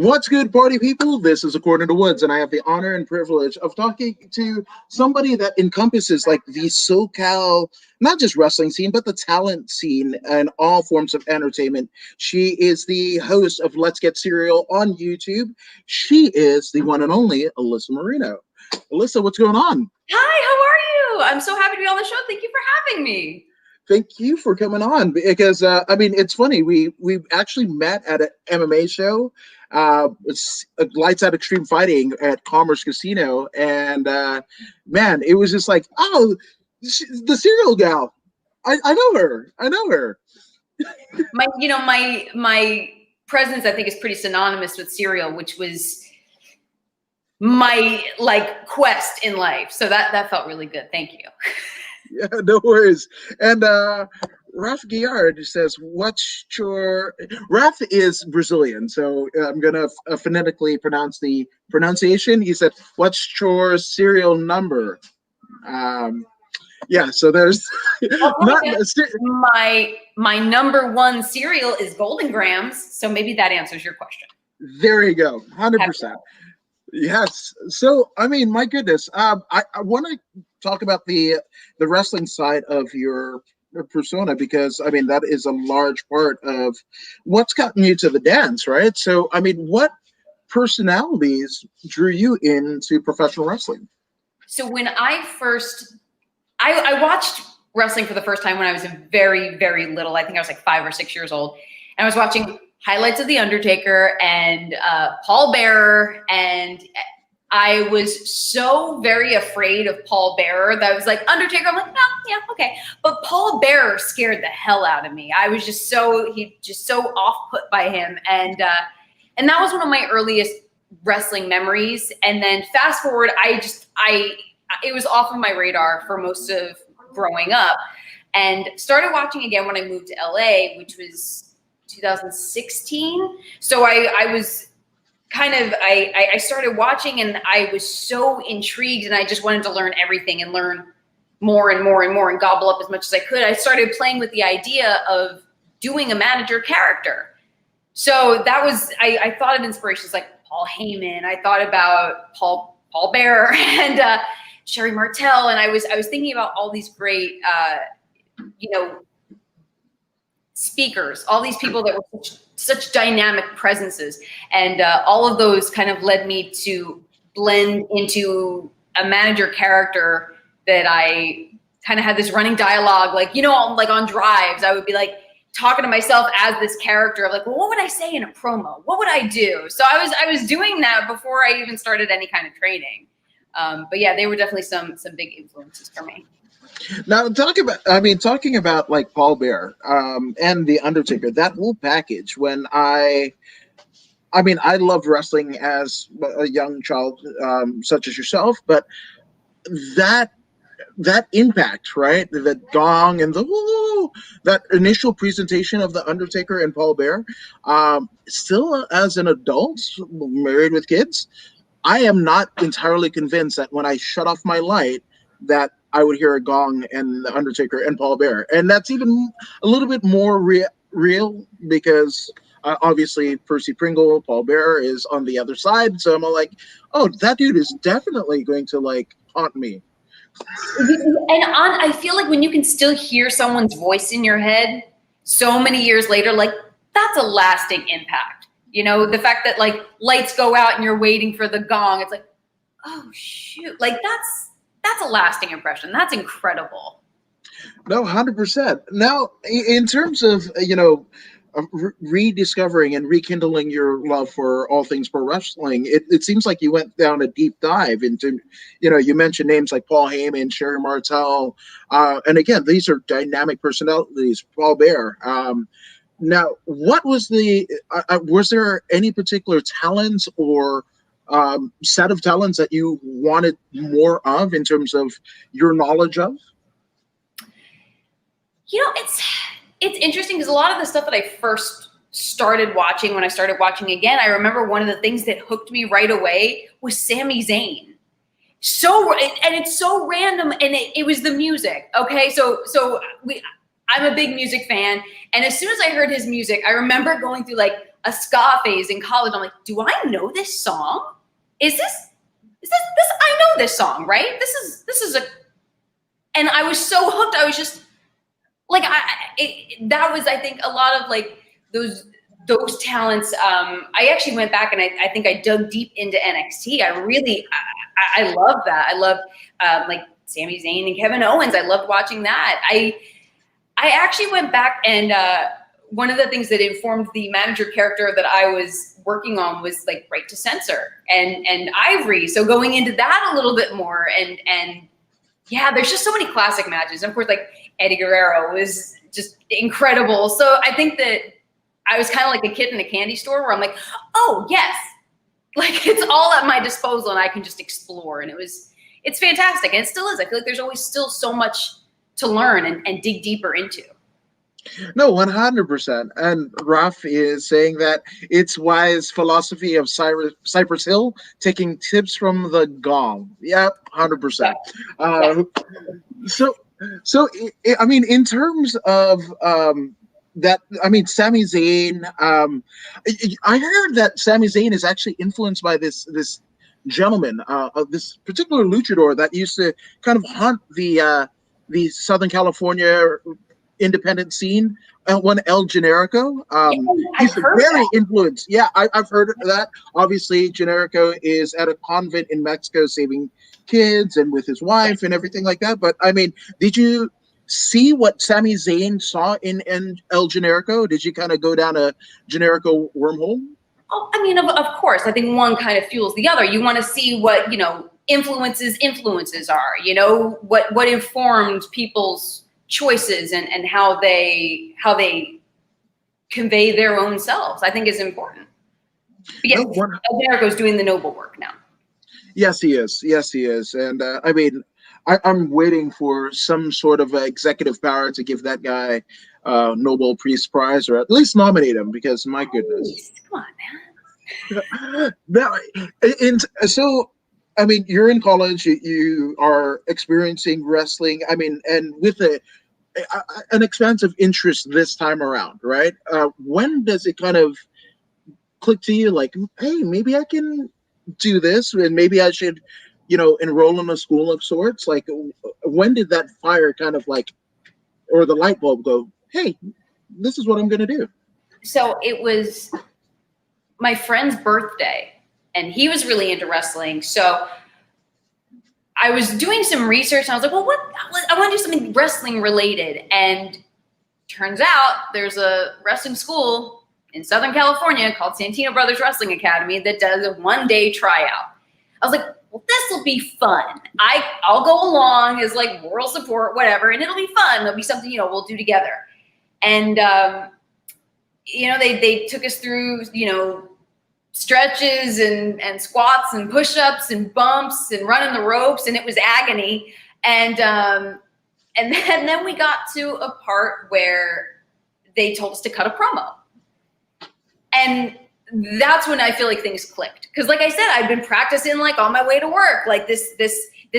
What's good, party people? This is According to Woods, and I have the honor and privilege of talking to somebody that encompasses like the SoCal, not just wrestling scene, but the talent scene and all forms of entertainment. She is the host of Let's Get Serial on YouTube. She is the one and only Alyssa Marino. Alyssa, what's going on? Hi, how are you? I'm so happy to be on the show. Thank you for having me. Thank you for coming on because it's funny. We actually met at an MMA show. It's Lights Out Extreme Fighting at Commerce Casino, and man, it was just like, oh, the serial gal. I know her. I know her. My presence, I think, is pretty synonymous with serial, which was my quest in life. So that felt really good. Thank you. Yeah, no worries. And Raf Guillard says, "What's your?" Raf is Brazilian, so I'm gonna phonetically pronounce the pronunciation. He said, "What's your serial number?" Yeah, so there's my number one cereal is Golden Grams, so maybe that answers your question. There you go, 100%. Yes. So, I mean, my goodness, I want to talk about the wrestling side of your persona because, I mean, that is a large part of what's gotten you to the dance, right? So, I mean, what personalities drew you into professional wrestling? So when I watched wrestling for the first time when I was very, very little. I think I was like 5 or 6 years old. And I was watching highlights of The Undertaker and Paul Bearer, and I was so very afraid of Paul Bearer that I was like, Undertaker, I'm like, no, yeah, okay. But Paul Bearer scared the hell out of me. I was just so off-put by him. And that was one of my earliest wrestling memories. And then fast forward, it was off of my radar for most of growing up, and started watching again when I moved to LA, which was 2016. So I started watching, and I was so intrigued, and I just wanted to learn everything and learn more and more and more and gobble up as much as I could. I started playing with the idea of doing a manager character. So that was, I thought of inspirations like Paul Heyman. I thought about Paul Bearer and Sherry Martel. And I was thinking about all these great, speakers, all these people that were such dynamic presences, and all of those kind of led me to blend into a manager character that I kind of had this running dialogue, like on drives, I would be like talking to myself as this character of like, well, what would I say in a promo? What would I do? So I was doing that before I even started any kind of training. But yeah, they were definitely some big influences for me. Now, talking about like Paul Bearer and The Undertaker, that whole package. When I loved wrestling as a young child, such as yourself, but that impact, right? The gong and that initial presentation of The Undertaker and Paul Bearer, still as an adult, married with kids, I am not entirely convinced that when I shut off my light, that I would hear a gong and The Undertaker and Paul Bearer. And that's even a little bit more real because obviously Percy Pringle, Paul Bearer, is on the other side. So I'm like, oh, that dude is definitely going to like haunt me. And I feel like when you can still hear someone's voice in your head so many years later, like that's a lasting impact. The fact that like lights go out and you're waiting for the gong, it's like, oh shoot, like that's a lasting impression. That's incredible. No, 100%. Now, in terms of, rediscovering and rekindling your love for all things pro wrestling, it seems like you went down a deep dive into, you mentioned names like Paul Heyman, Sherry Martel. And again, these are dynamic personalities, Paul Bearer. Now, what was was there any particular talents or set of talents that you wanted more of in terms of your knowledge of? It's interesting because a lot of the stuff that I first started watching, when I started watching again, I remember one of the things that hooked me right away was Sami Zayn. And it's so random, and it was the music. Okay, so I'm a big music fan, and as soon as I heard his music, I remember going through like a ska phase in college. I'm like, do I know this song? Is this I know this song, right? This is and I was so hooked. I was just like, that was, I think, a lot of like those talents. I actually went back and I think I dug deep into NXT. I love that. I love like Sami Zayn and Kevin Owens. I loved watching that. I actually went back and one of the things that informed the manager character that I was working on was like Right to Censor and Ivory. So going into that a little bit more and yeah, there's just so many classic matches. And of course, like Eddie Guerrero was just incredible. So I think that I was kind of like a kid in a candy store where I'm like, oh yes, like it's all at my disposal and I can just explore. And it's fantastic. And it still is. I feel like there's always still so much to learn and dig deeper into. No, 100%. And Raf is saying that it's wise philosophy of Cypress Hill, taking tips from the gong. Yep, 100%. So, I mean, in terms of that, I mean, Sami Zayn, I heard that Sami Zayn is actually influenced by this gentleman, this particular luchador that used to kind of haunt the Southern California independent scene, one El Generico. He's very influenced. Yeah, I've heard of that. Obviously, Generico is at a convent in Mexico saving kids and with his wife and everything like that. But I mean, did you see what Sami Zayn saw in El Generico? Did you kind of go down a Generico wormhole? Oh, I mean, of course. I think one kind of fuels the other. You want to see what, influences are, what informed people's choices and how they convey their own selves, I think is important. Because Jericho's doing the noble work now. Yes, he is. And I mean, I'm waiting for some sort of executive power to give that guy Nobel Peace Prize, or at least nominate him, because my goodness. Come on, man. Now, and so, I mean, you're in college, you are experiencing wrestling, I mean, and with an expansive interest this time around, right? When does it kind of click to you, like, hey, maybe I can do this, and maybe I should, enroll in a school of sorts? Like, when did that fire kind of like, or the light bulb go, hey, this is what I'm going to do? So it was my friend's birthday, and he was really into wrestling. So I was doing some research, and I was like, well, I want to do something wrestling related. And turns out there's a wrestling school in Southern California called Santino Brothers Wrestling Academy that does a one-day tryout. I was like, well, this will be fun. I'll go along as like moral support, whatever, and it'll be fun. It'll be something, we'll do together. And, they took us through, stretches and squats and push-ups and bumps and running the ropes, and it was agony. And then we got to a part where they told us to cut a promo. And that's when I feel like things clicked. Because like I said, I'd been practicing like on my way to work, like this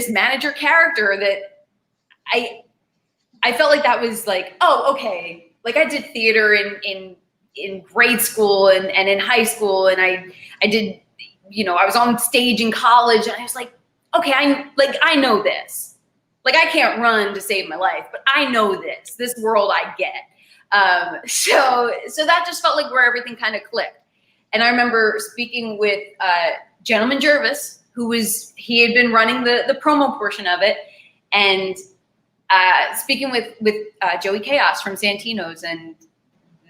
manager character that I felt like that was like, oh, okay. Like I did theater in grade school and in high school, and I did, I was on stage in college, and I was like, okay, I know this. Like I can't run to save my life, but I know this world I get. So that just felt like where everything kind of clicked. And I remember speaking with Gentleman Jervis, he had been running the promo portion of it, and speaking with Joey Chaos from Santino's, and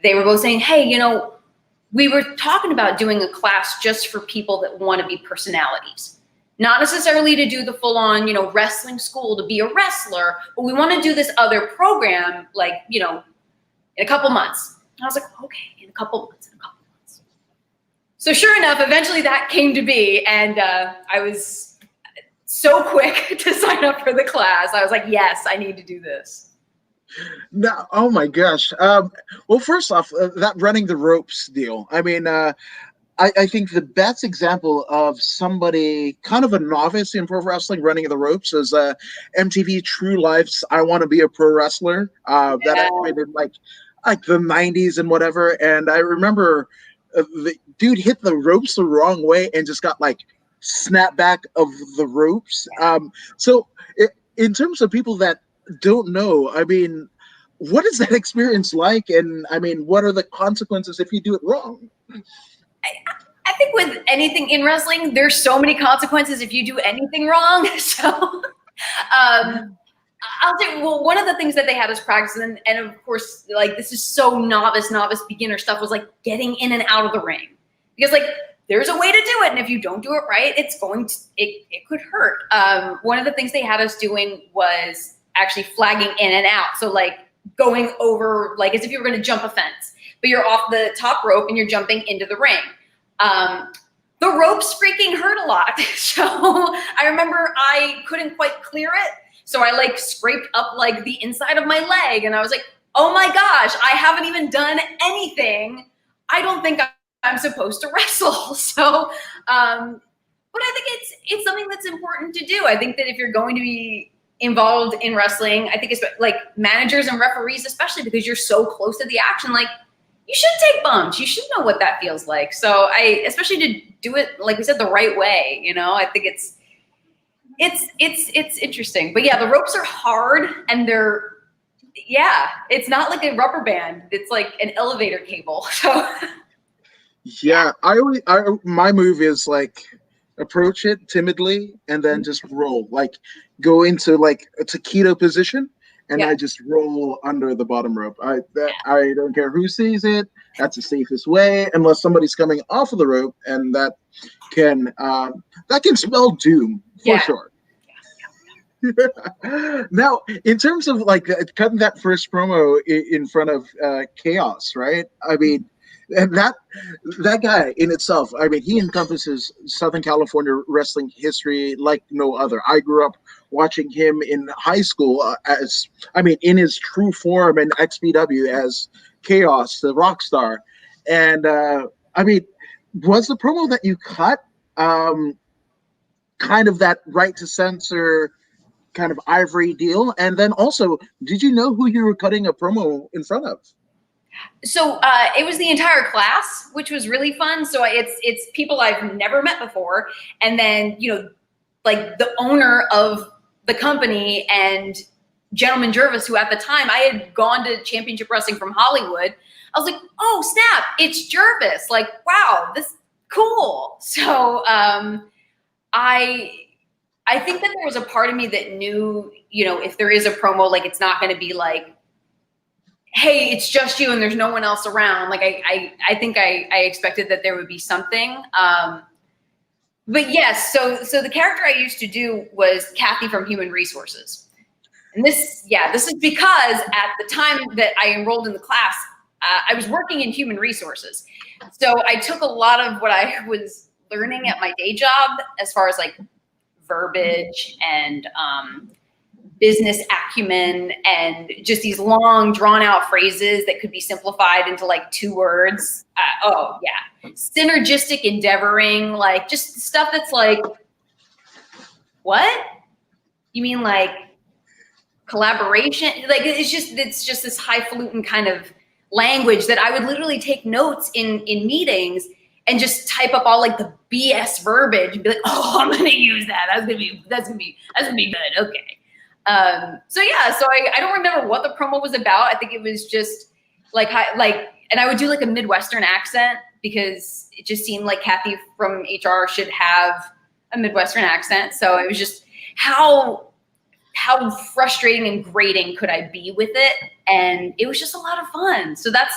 they were both saying, hey, we were talking about doing a class just for people that want to be personalities. Not necessarily to do the full-on, wrestling school to be a wrestler, but we want to do this other program, like, in a couple months. And I was like, okay, in a couple months. So sure enough, eventually that came to be, and I was so quick to sign up for the class. I was like, yes, I need to do this. No, oh my gosh. Well, first off, that running the ropes deal. I mean, I think the best example of somebody kind of a novice in pro wrestling running the ropes is MTV True Life's "I Want to Be a Pro Wrestler." That happened in like the 90s and whatever. And I remember the dude hit the ropes the wrong way and just got like snapback of the ropes. So in terms of people that don't know, I mean, what is that experience like? And I mean, what are the consequences if you do it wrong? I think with anything in wrestling, there's so many consequences if you do anything wrong. So I'll say, well, one of the things that they had us practice, and of course, like this is so novice, beginner stuff, was like getting in and out of the ring. Because like there's a way to do it, and if you don't do it right, it's going to, it could hurt. One of the things they had us doing was actually flagging in and out. So like going over, like as if you were going to jump a fence, but you're off the top rope and you're jumping into the ring. The ropes freaking hurt a lot. So I remember I couldn't quite clear it. So I like scraped up like the inside of my leg, and I was like, oh my gosh, I haven't even done anything. I don't think I'm supposed to wrestle. So, but I think it's something that's important to do. I think that if you're going to be involved in wrestling, I think it's like managers and referees, especially because you're so close to the action, like you should take bumps. You should know what that feels like. So especially to do it, like we said, the right way, you know, I think it's interesting. But yeah, the ropes are hard, and it's not like a rubber band. It's like an elevator cable. So yeah, my move is like approach it timidly and then just roll, like go into like a taquito position, and I just roll under the bottom rope. I don't care who sees it. That's the safest way, unless somebody's coming off of the rope, and that can spell doom for sure. Now, in terms of like cutting that first promo in front of Chaos, right? I mean, and that guy in itself, I mean, he encompasses Southern California wrestling history like no other. I grew up watching him in high school in his true form in XPW as Chaos, the rock star. And I mean, was the promo that you cut kind of that right to censor kind of ivory deal? And then also, did you know who you were cutting a promo in front of? So it was the entire class, which was really fun. So it's people I've never met before, and then like the owner of the company and Gentleman Jervis, who at the time I had gone to Championship Wrestling from Hollywood. I was like, oh snap, it's Jervis! Like, wow, this cool. So I think that there was a part of me that knew, if there is a promo, like it's not going to be like, hey, it's just you and there's no one else around. Like I think I expected that there would be something. But yes, so the character I used to do was Kathy from Human Resources. And this is because at the time that I enrolled in the class, I was working in human resources. So I took a lot of what I was learning at my day job as far as like verbiage and business acumen and just these long drawn out phrases that could be simplified into like 2 words. Synergistic endeavoring, like just stuff that's like, what? You mean like collaboration? Like it's just this highfalutin kind of language that I would literally take notes in meetings and just type up all like the BS verbiage and be like, oh, I'm gonna use that. That's gonna be good. Okay. So I don't remember what the promo was about. I think it was just and I would do like a Midwestern accent because it just seemed like Kathy from HR should have a Midwestern accent. So it was just how frustrating and grating could I be with it? And it was just a lot of fun. So that's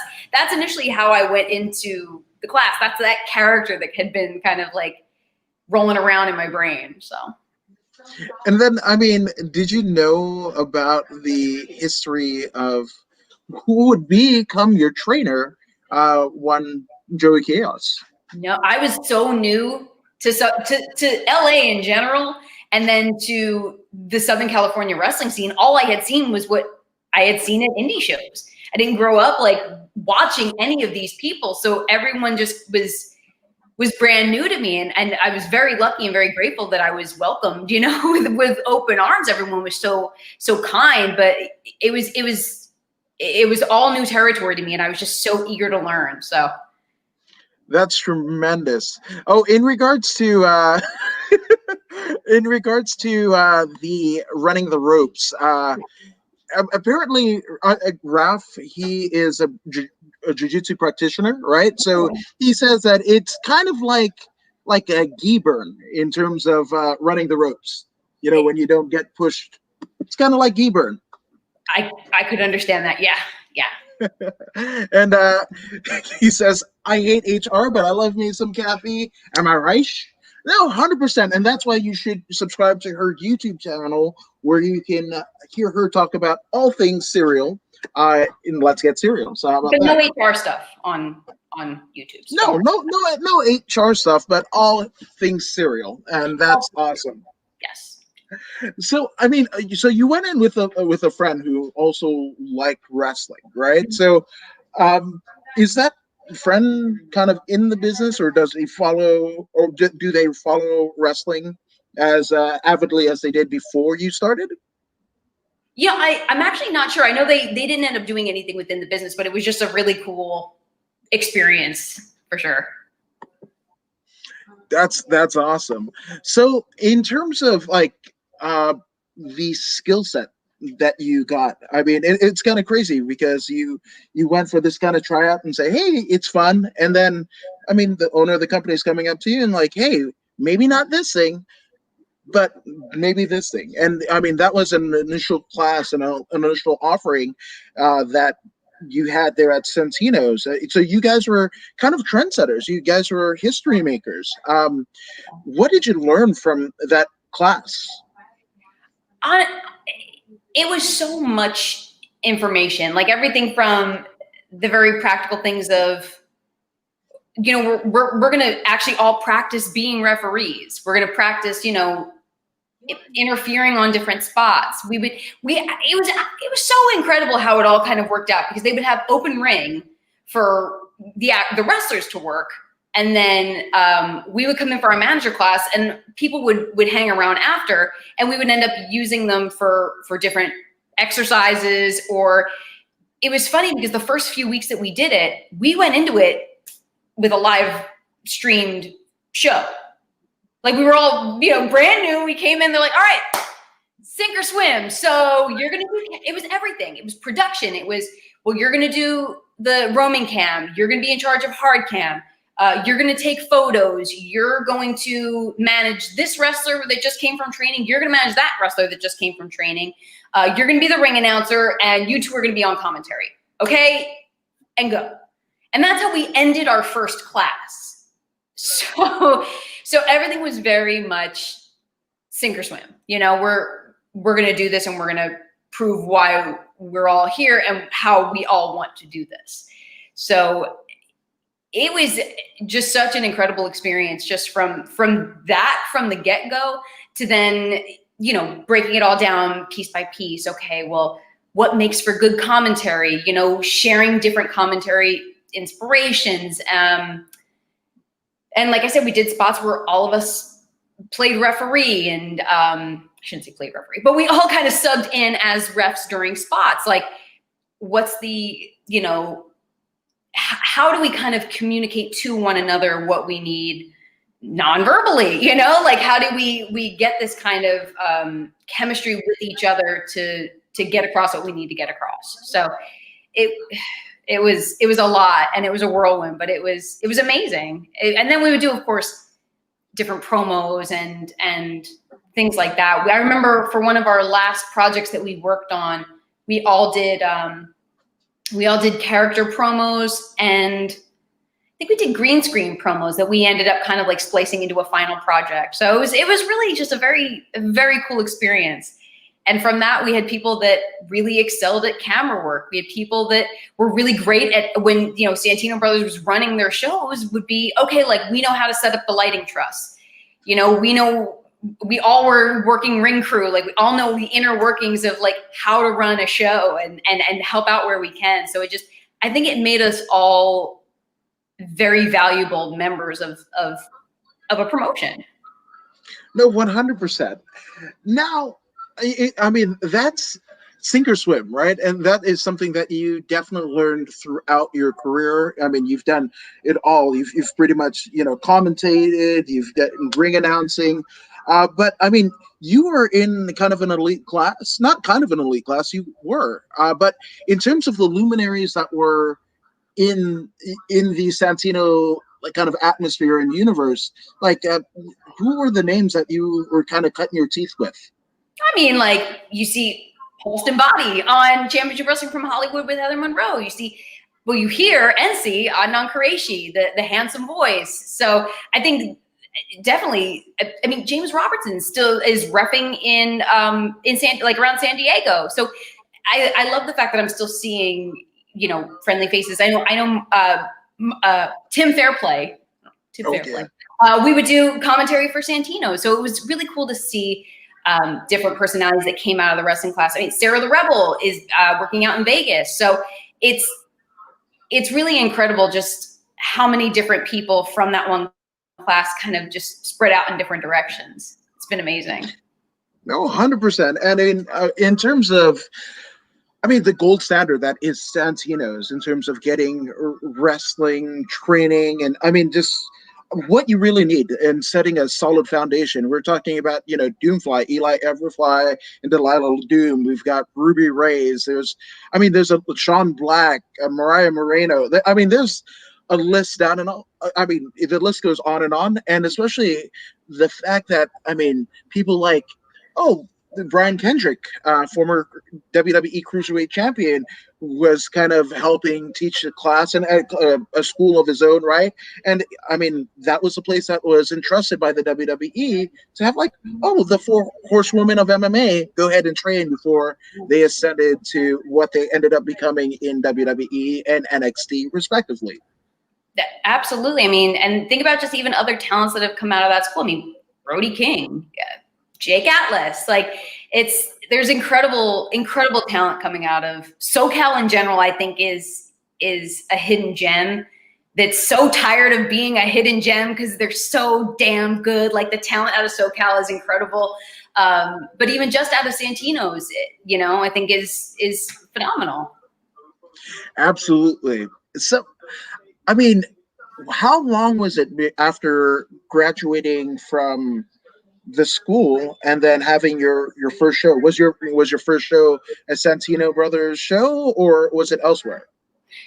initially how I went into the class. That's that character that had been kind of like rolling around in my brain. So. And then, I mean, did you know about the history of who would become your trainer one Joey Chaos? No, I was so new to LA in general, and then to the Southern California wrestling scene. All I had seen was what I had seen at indie shows. I didn't grow up like watching any of these people, so everyone just was brand new to me, and I was very lucky and very grateful that I was welcomed, with open arms. Everyone was so kind, but it was all new territory to me, and I was just so eager to learn. So That's tremendous. Oh, in regards to in regards to the running the ropes, apparently Ralph, he is a jiu-jitsu practitioner, right? So he says that it's kind of like a gi burn in terms of running the ropes. You know, when you don't get pushed, it's kind of like gi burn. I could understand that. Yeah, yeah. And he says, I hate HR, but I love me some caffeine. Am I right? No, 100%. And that's why you should subscribe to her YouTube channel where you can hear her talk about all things cereal in Let's Get Cereal. So how about But no that? HR stuff on YouTube. So don't No, worry. no HR stuff, but all things cereal. And that's awesome. Yes. So I mean, so you went in with a friend who also liked wrestling, right? So, is that friend kind of in the business, or does he follow, or do they follow wrestling as avidly as they did before you started? Yeah, I'm actually not sure. I know they didn't end up doing anything within the business, but it was just a really cool experience for sure. That's awesome. So, in terms of like uh, the skill set that you got, I mean, it's kind of crazy because you went for this kind of tryout and say, hey, it's fun, and then, I mean, the owner of the company is coming up to you and like, hey, maybe not this thing, but maybe this thing. And I mean, that was an initial class and an initial offering that you had there at Santino's. So you guys were kind of trendsetters. You guys were history makers. What did you learn from that class? On it was so much information, like everything from the very practical things of, you know, we're going to actually all practice being referees. We're going to practice, you know, interfering on different spots. It was so incredible how it all kind of worked out, because they would have open ring for the wrestlers to work, and then we would come in for our manager class, and people would hang around after, and we would end up using them for different exercises. Or it was funny because the first few weeks that we did it, we went into it with a live streamed show. Like, we were all, you know, brand new. We came in, they're like, all right, sink or swim. So you're going to do, it was everything. It was production. It was, well, you're going to do the roaming cam. You're going to be in charge of hard cam. You're going to take photos. You're going to manage this wrestler that just came from training. You're going to manage that wrestler that just came from training. You're going to be the ring announcer, and you two are going to be on commentary. Okay? And go. And that's how we ended our first class. So everything was very much sink or swim. You know, we're going to do this, and we're going to prove why we're all here and how we all want to do this. So it was just such an incredible experience, just from the get-go to then, you know, breaking it all down piece by piece. Okay, well, what makes for good commentary? You know, sharing different commentary inspirations. And like I said, we did spots where all of us played referee, and I shouldn't say played referee, but we all kind of subbed in as refs during spots. Like, what's the, you know, how do we kind of communicate to one another what we need non-verbally, you know, like how do we get this kind of chemistry with each other to get across what we need to get across. So it was a lot, and it was a whirlwind, but it was amazing. And then we would do, of course, different promos and things like that. I remember for one of our last projects that we worked on, we all did character promos, and I think we did green screen promos that we ended up kind of like splicing into a final project. So it was really just a very cool experience. And from that, we had people that really excelled at camera work. We had people that were really great at, when, you know, Santino Brothers was running their shows, would be, okay, like, we know how to set up the lighting truss. You know, we all were working ring crew. Like, we all know the inner workings of like how to run a show and help out where we can. So it just, I think it made us all very valuable members of a promotion. No, 100%. Now, I mean, sink or swim, right? And that is something that you definitely learned throughout your career. I mean, you've done it all. You've pretty much, commentated, you've done ring announcing. But I mean, you were in kind of an elite class, not kind of an elite class, you were. But in terms of the luminaries that were in in the Santino like kind of atmosphere and universe, like who were the names that you were kind of cutting your teeth with? I mean, like you see Holston Body on Championship Wrestling from Hollywood with Heather Monroe. You see, well, you hear and see Adnan Qureshi, the handsome voice. So I think definitely. I mean, James Robertson still is repping in around San Diego. So I love the fact that I'm still seeing friendly faces. I know Tim Fairplay. Tim Okay. Fairplay. We would do commentary for Santino, so it was really cool to see different personalities that came out of the wrestling class. I mean, Sarah the Rebel is working out in Vegas, so it's really incredible just how many different people from that one class kind of just spread out in different directions. It's been amazing. No, 100%. And in terms of, I mean, the gold standard that is Santino's in terms of getting wrestling training, and I mean, just what you really need and setting a solid foundation. We're talking about, Doomfly, Eli Everfly, and Delilah Doom. We've got Ruby Reyes. There's a Sean Black, Mariah Moreno. I mean, there's a list down and all. I mean, the list goes on, and especially the fact that, I mean, people like, oh, Brian Kendrick, former WWE Cruiserweight champion, was kind of helping teach a class and a school of his own, right? And I mean, that was a place that was entrusted by the WWE to have, like, oh, the four horsewomen of MMA go ahead and train before they ascended to what they ended up becoming in WWE and NXT, respectively. Absolutely. I mean, and think about just even other talents that have come out of that school. I mean, Brody King, Jake Atlas, like there's incredible talent coming out of SoCal in general. I think is a hidden gem that's so tired of being a hidden gem because they're so damn good. Like the talent out of SoCal is incredible. But even just out of Santino's, I think is phenomenal. Absolutely. So, I mean, how long was it after graduating from the school and then having your first show? Was your first show a Santino Brothers show, or was it elsewhere?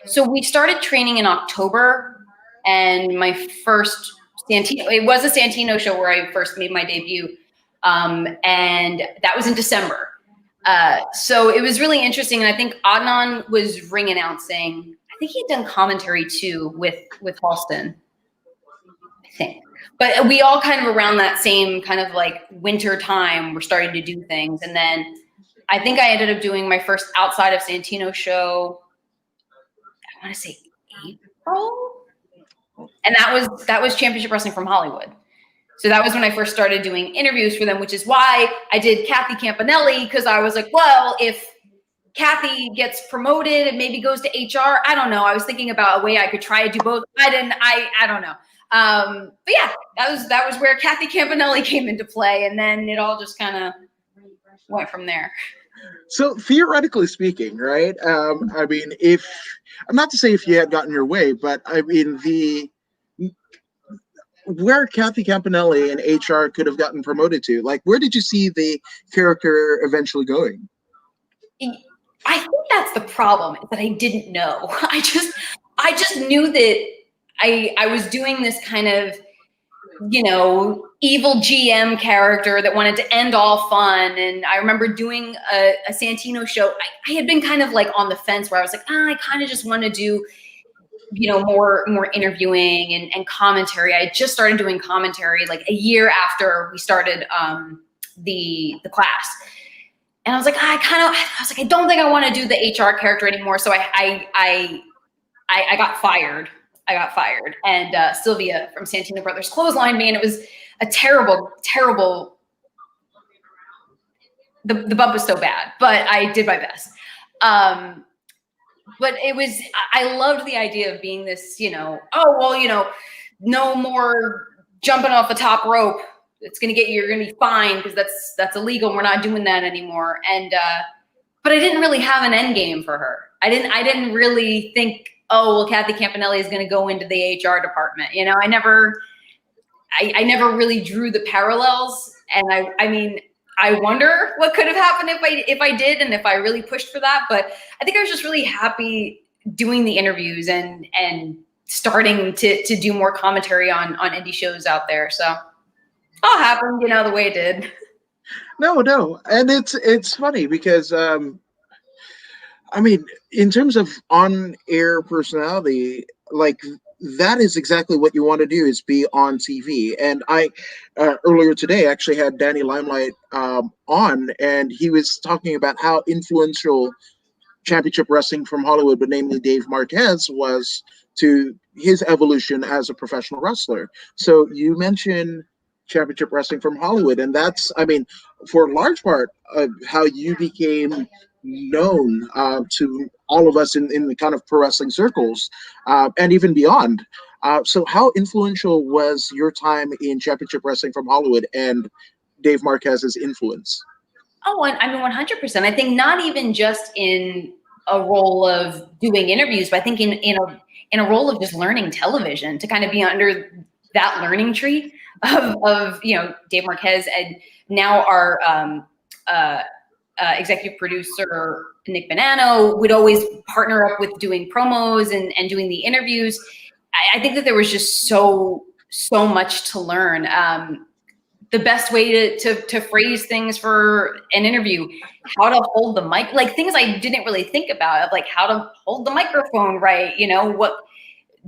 So we started training in October, and my first it was a Santino show where I first made my debut, and that was in December. So it was really interesting, and I think Adnan was ring announcing. I think he'd done commentary too with Halston, I think. But we all kind of around that same kind of like winter time were starting to do things. And then I think I ended up doing my first outside of Santino show, I want to say April. And that was Championship Wrestling from Hollywood. So that was when I first started doing interviews for them, which is why I did Kathy Campanelli, because I was like, well, if Kathy gets promoted and maybe goes to HR, I don't know. I was thinking about a way I could try to do both. I don't know. But yeah, that was where Kathy Campanelli came into play, and then it all just kind of went from there. So theoretically speaking, right? I mean, if I'm not to say if you had gotten your way, but I mean where Kathy Campanelli and HR could have gotten promoted to, like, where did you see the character eventually going? I think that's the problem, that I didn't know. I just knew that I was doing this kind of, evil GM character that wanted to end all fun. And I remember doing a Santino show. I had been kind of like on the fence where I was like, I kind of just want to do, more interviewing and commentary. I had just started doing commentary like a year after we started the class. And I was like, I don't think I want to do the HR character anymore. So I got fired. And Sylvia from Santino Brothers clotheslined me, and it was a terrible. The bump was so bad, but I did my best. But I loved the idea of being this, no more jumping off the top rope. You're going to be fined because that's illegal. We're not doing that anymore. And but I didn't really have an end game for her. I didn't really think, oh, well, Kathy Campanelli is going to go into the HR department. You know, I never really drew the parallels. And I mean, I wonder what could have happened if I did, and if I really pushed for that. But I think I was just really happy doing the interviews and starting to do more commentary on indie shows out there. So all happened, you know, the way it did. No, and it's funny because I mean, in terms of on-air personality, like that is exactly what you want to do, is be on TV. And I earlier today actually had Danny Limelight on, and he was talking about how influential Championship Wrestling from Hollywood, but namely Dave Marquez, was to his evolution as a professional wrestler. So you mentioned Championship Wrestling from Hollywood, and that's, I mean, for a large part of how you became known to all of us in the kind of pro wrestling circles and even beyond. So how influential was your time in Championship Wrestling from Hollywood and Dave Marquez's influence? Oh, and I mean, 100%. I think not even just in a role of doing interviews, but I think in a role of just learning television, to kind of be under that learning tree of you know, Dave Marquez, and now our executive producer Nick Bonanno would always partner up with doing promos and doing the interviews. I think that there was just so much to learn. The best way to phrase things for an interview, how to hold the mic, like things I didn't really think about, of like how to hold the microphone right. You know, what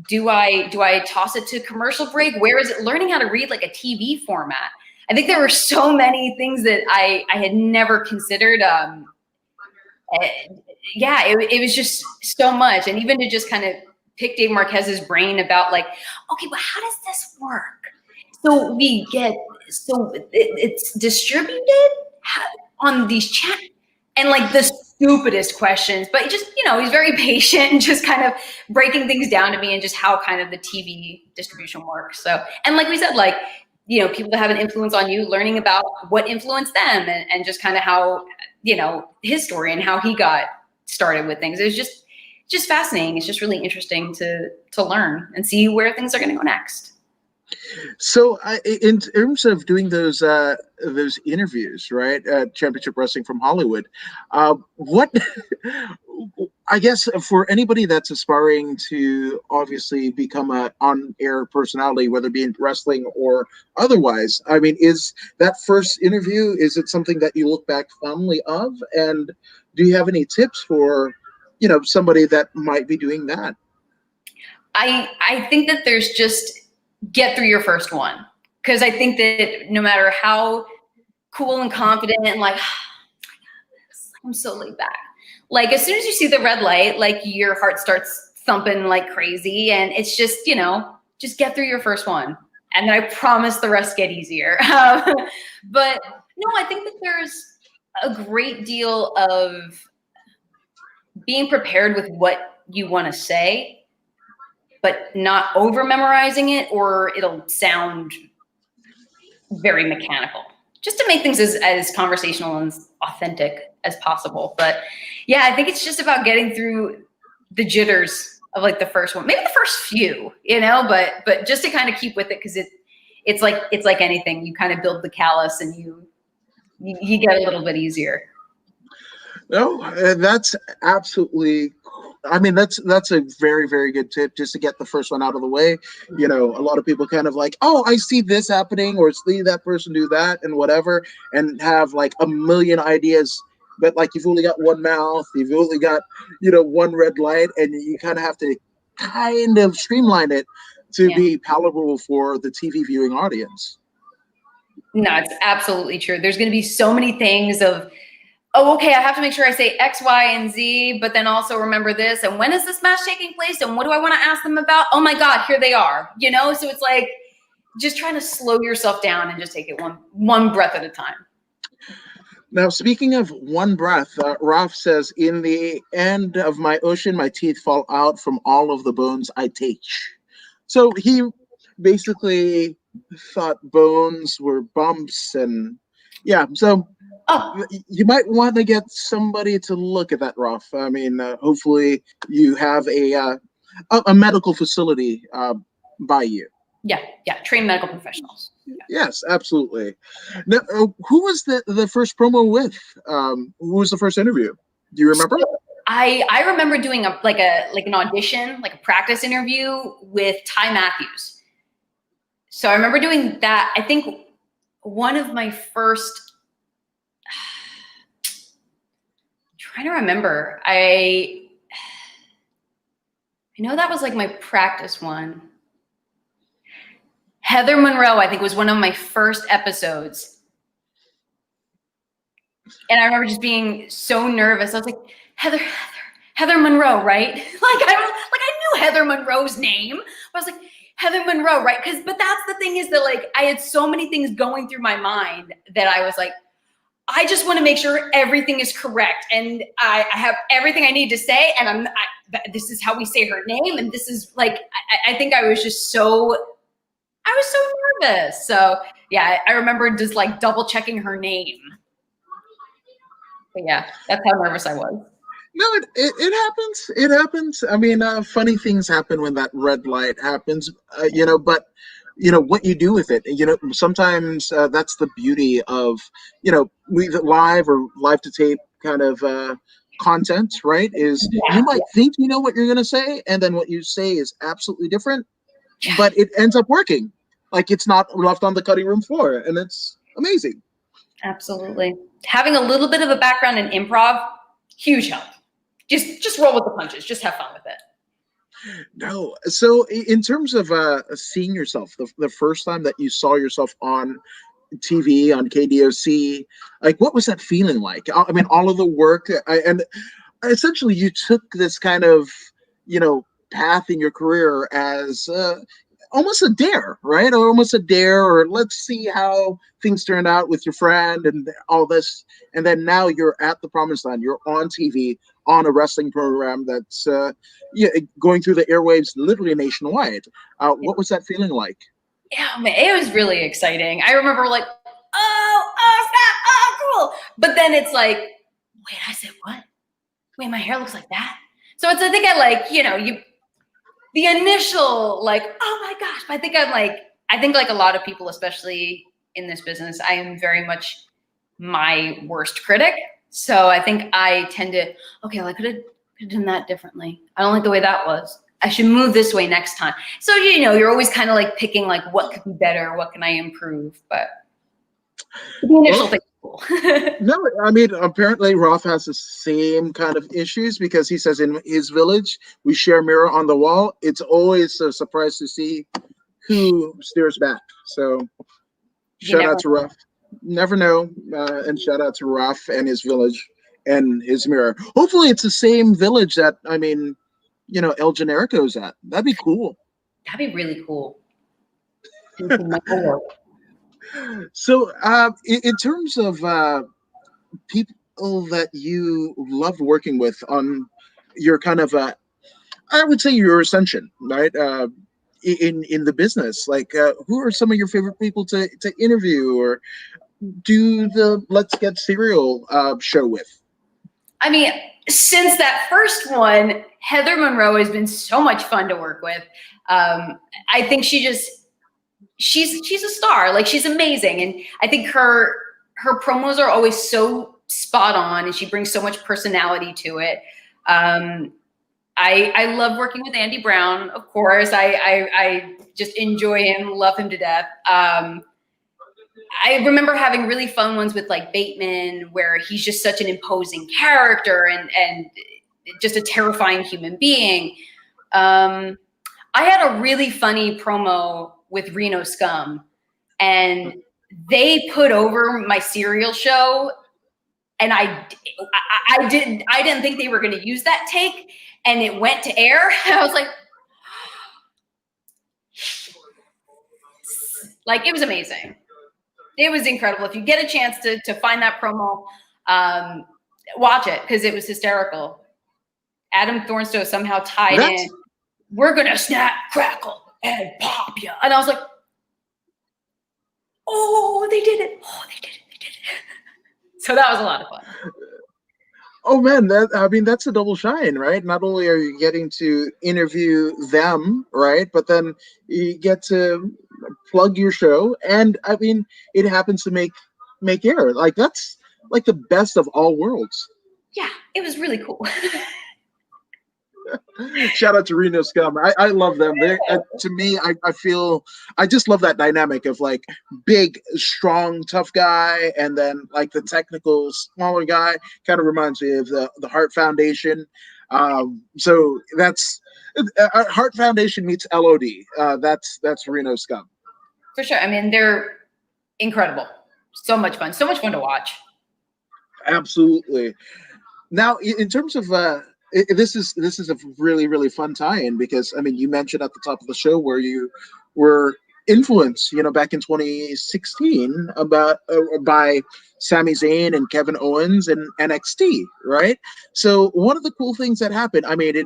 do I toss it to commercial break? Where is it? Learning how to read like a TV format. I think there were so many things that I had never considered. Yeah, it was just so much. And even to just kind of pick Dave Marquez's brain about like, okay, but how does this work? So it's distributed on these chat, and like the stupidest questions, but just, you know, he's very patient and just kind of breaking things down to me and just how kind of the TV distribution works. So, and like we said, like, you know, people that have an influence on you, learning about what influenced them and just kind of how, you know, his story and how he got started with things. It was just fascinating. It's just really interesting to learn and see where things are going to go next. So, in terms of doing those interviews, right, at Championship Wrestling from Hollywood, what I guess for anybody that's aspiring to obviously become an on-air personality, whether it be in wrestling or otherwise, I mean, is that first interview, is it something that you look back fondly of? And do you have any tips for, you know, somebody that might be doing that? I think that there's just get through your first one. Because I think that no matter how cool and confident and like, I'm so laid back. Like as soon as you see the red light, like your heart starts thumping like crazy. And it's just, you know, just get through your first one. And then I promise the rest get easier. But no, I think that there's a great deal of being prepared with what you want to say, but not over memorizing it, or it'll sound very mechanical, just to make things as conversational and authentic as possible. But yeah, I think it's just about getting through the jitters of like the first one, maybe the first few, you know, but just to kind of keep with it. Cause it's like anything, you kind of build the callus and you get a little bit easier. No, that's absolutely, I mean, that's a very, very good tip, just to get the first one out of the way. You know, a lot of people kind of like, oh, I see this happening, or see that person do that and whatever, and have like a million ideas. But like you've only got one mouth, you've only got, you know, one red light, and you kind of have to kind of streamline it to be palatable for the TV viewing audience. No, it's absolutely true. There's going to be so many things of, oh, okay, I have to make sure I say X, Y, and Z, but then also remember this. And when is this match taking place? And what do I want to ask them about? Oh my God, here they are. You know, so it's like just trying to slow yourself down and just take it one breath at a time. Now, speaking of one breath, Ralph says, in the end of my ocean, my teeth fall out from all of the bones I teach. So he basically thought bones were bumps, and yeah, so Oh, you might want to get somebody to look at that, Roth. I mean, hopefully you have a medical facility by you. yeah, yeah. Trained medical professionals. Yes, absolutely. Now, who was the first promo with? Who was the first interview? Do you remember? So I remember doing an audition, like a practice interview with Ty Matthews. So I remember doing that. I think one of my first. I'm trying to remember. I know that was like my practice one. Heather Monroe, I think, was one of my first episodes. And I remember just being so nervous. I was like, Heather Monroe, right? I knew Heather Monroe's name. I was like, Heather Monroe, right? But that's the thing, is that like I had so many things going through my mind that I was like, I just want to make sure everything is correct, and I have everything I need to say, and this is how we say her name, and this is like I think I was so nervous. So yeah, I remember just like double checking her name. But yeah, that's how nervous I was. No, it happens. It happens. I mean, funny things happen when that red light happens. But what you do with it. Sometimes that's the beauty of we live or live to tape kind of content, right? Is Yeah, you might think you know what you're going to say, and then what you say is absolutely different, but it ends up working. Like it's not left on the cutting room floor, and it's amazing. absolutely. Having a little bit of a background in improv, huge help. Just roll with the punches. Just have fun with it. No. So in terms of seeing yourself, the first time that you saw yourself on TV on KDOC, like what was that feeling like? I mean, all of the work, and essentially you took this kind of path in your career as almost a dare, right? Or almost a dare, or let's see how things turned out with your friend and all this. And then now you're at the promised land. You're on TV on a wrestling program that's going through the airwaves literally nationwide. What was that feeling like? Yeah, man, it was really exciting. I remember like, cool. But then it's like, wait, I said what? Wait, my hair looks like that. So I think I like, the initial like, oh my gosh. But I think like a lot of people, especially in this business, I am very much my worst critic. So I think I tend to, okay, well, I could have done that differently. I don't like the way that was. I should move this way next time. So, you're always kind of like picking like what could be better, what can I improve? But the initial thing is cool. No, I mean, apparently Roth has the same kind of issues because he says in his village, we share a mirror on the wall. It's always a surprise to see who steers back. So shout out to Roth. Never know. And shout out to Roth and his village and his mirror. Hopefully it's the same village that, I mean, El Generico's at. That'd be cool. That'd be really cool. So, in terms of people that you loved working with on your kind of, I would say your ascension, right? In the business, like who are some of your favorite people to interview or do the Let's Get Serial show with? I mean, since that first one, Heather Monroe has been so much fun to work with. I think she's a star. Like she's amazing, and I think her promos are always so spot on, and she brings so much personality to it. I love working with Andy Brown, of course. I just enjoy him, love him to death. I remember having really fun ones with like Bateman, where he's just such an imposing character and just a terrifying human being. I had a really funny promo with Reno Scum, and they put over my serial show, and I didn't think they were going to use that take, and it went to air. And I was like, it was amazing. It was incredible. If you get a chance to find that promo, watch it because it was hysterical. Adam Thornstowe somehow tied in, we're going to snap, crackle, and pop you. And I was like, oh, they did it. Oh, they did it. So that was a lot of fun. Oh man, that's a double shine, right? Not only are you getting to interview them, right, but then you get to plug your show, and I mean, it happens to make air. Like that's like the best of all worlds. Yeah, it was really cool. Shout out to Reno Scum. I love them. They to me, I feel I just love that dynamic of like big, strong, tough guy, and then like the technical, smaller guy. Kind of reminds me of the Heart Foundation. So that's Heart Foundation meets LOD. That's Reno Scum. For sure. I mean, they're incredible. So much fun. So much fun to watch. Absolutely. Now, in terms of this is a really fun tie-in because I mean you mentioned at the top of the show where you were influenced, back in 2016 about by Sami Zayn and Kevin Owens and NXT, right? So one of the cool things that happened, I mean, it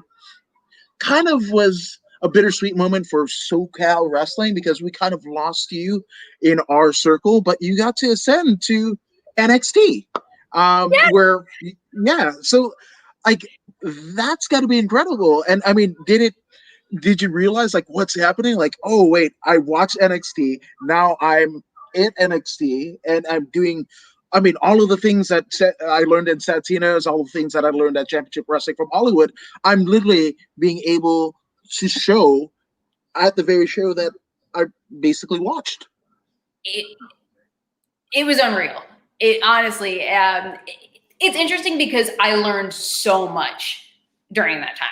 kind of was a bittersweet moment for SoCal wrestling because we kind of lost you in our circle, but you got to ascend to NXT, where yeah, so like that's got to be incredible. And I mean, did you realize like what's happening? Like, oh wait, I watch NXT now. I'm in NXT and I'm doing. I mean, all of the things that I learned in Santino's, all the things that I learned at Championship Wrestling from Hollywood, I'm literally being able to show at the very show that I basically watched. It was unreal. It honestly, it's interesting because I learned so much during that time.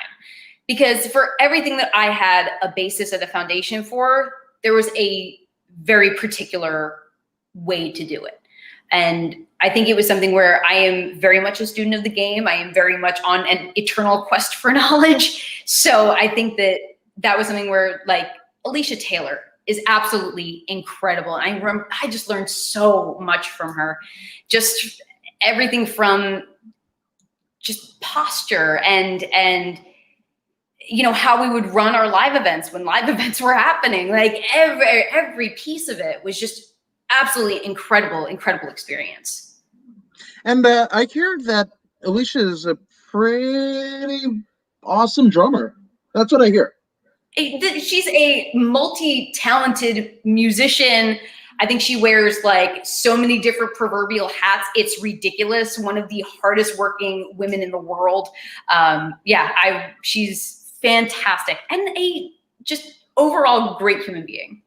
Because for everything that I had a basis of the foundation for, there was a very particular way to do it. And I think it was something where I am very much a student of the game. I am very much on an eternal quest for knowledge. So I think that was something where like Alicia Taylor is absolutely incredible. And I just learned so much from her. Just everything from just posture and how we would run our live events when live events were happening. Like every piece of it was just absolutely incredible experience. And I hear that Alicia is a pretty awesome drummer. That's what I hear. She's a multi-talented musician. I think she wears like so many different proverbial hats. It's ridiculous. One of the hardest working women in the world. She's fantastic and a just overall great human being.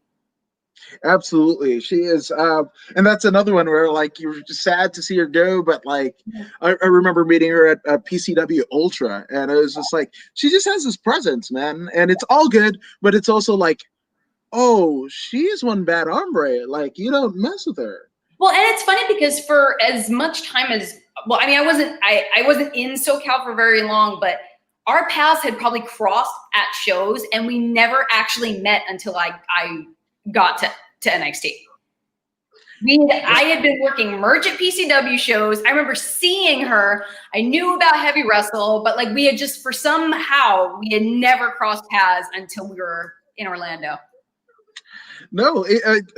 Absolutely, she is, and that's another one where like you're sad to see her go, but like I remember meeting her at PCW Ultra, and it was just like she just has this presence, man, and it's all good, but it's also like, oh, she is one bad hombre, like you don't mess with her. Well, and it's funny because for as much time as I wasn't in SoCal for very long, but our paths had probably crossed at shows, and we never actually met until I got to NXT. I had been working merch at PCW shows. I remember seeing her. I knew about Heavy Wrestle, but like we had just we had never crossed paths until we were in Orlando. No,